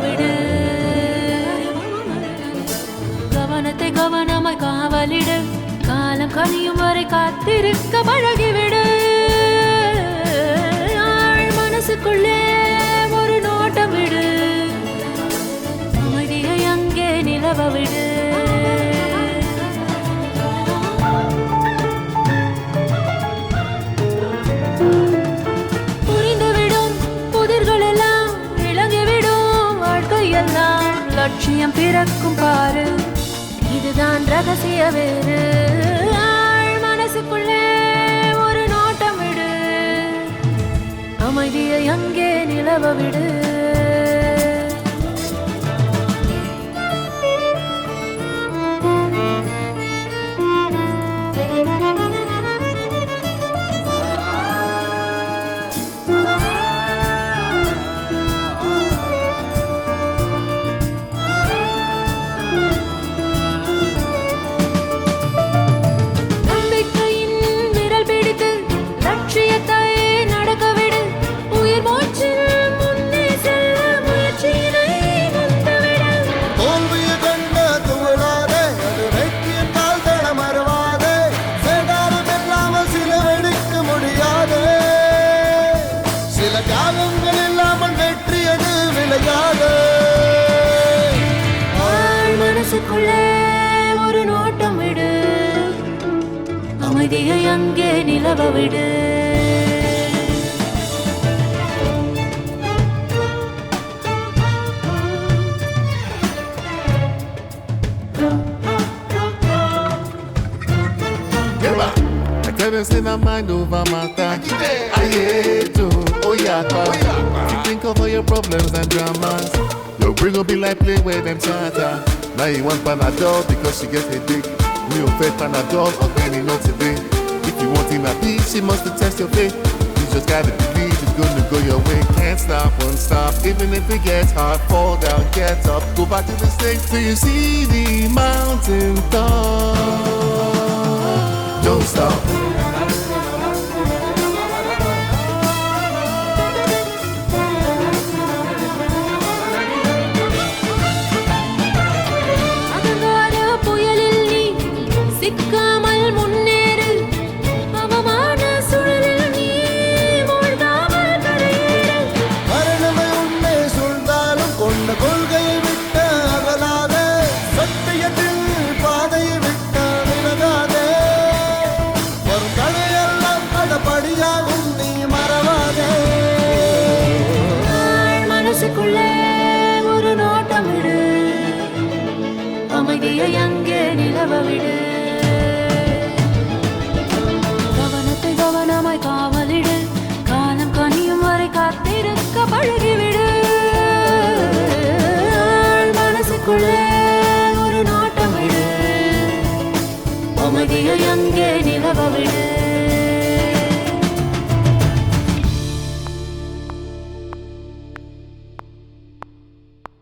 விடு. கவனத்தை கவனமாய் காவலிடு. காலம் கனியும் வரை காத்திருக்க பழகிவிடு. மனசுக்குள்ளே ஒரு நோட்டம் விடு. அமைதியை அங்கே நிலவ விடு. புரிந்துவிடும் புதிர்கள் எல்லாம் விளங்கிவிடும். வாழ்க்கையெல்லாம் லட்சியம் பிறக்கும் பாரு. இதுதான் ரகசிய வேறு. மனசுக்குள்ளே ஒரு நோட்டம் விடு. அமைதியை அங்கே நிலவ விடு. மனசுக்குள்ளே ஒரு நோட்டம் விடு. அமைதியை அங்கே நிலவ விடு. Say my mind over matter. I hate to, oh yeah, you think of all your problems and dramas. Your brain will be like play where them chatter. Now you want Panadol because she gets a dick. Me on fed Panadol or any not today. If you want in a beach, she must test your faith. You just gotta believe it's gonna go your way. Can't stop, won't stop. Even if it gets hard, fall down, get up, go back to the state till you see the mountain top. Don't stop. சிக்காமல் முன்னேறு. அவமான சுழலில் நீ மூழ்காமல் கரையேறு. மரணமே உன்னை சூழ்ந்தாலும் கொண்ட கொள்கையை விட்டு அகலாதே. சத்தியத்தில் பாதையை விட்டு விலகாதே. ஒரு கலையெல்லாம் கடப்படியாகும் நீ மறவாதே. மனசுக்குள்ளே ஒரு நோட்டம் விடு. அமைதியை அங்கே நிலவ விடு. காவலிடு. காலம் கனியும் வரை காத்திருக்க பழகிவிடு. மனசுக்குள்ளே ஒரு நோட்டம் விடு. அமைதியை அங்கே நிலவ விடு.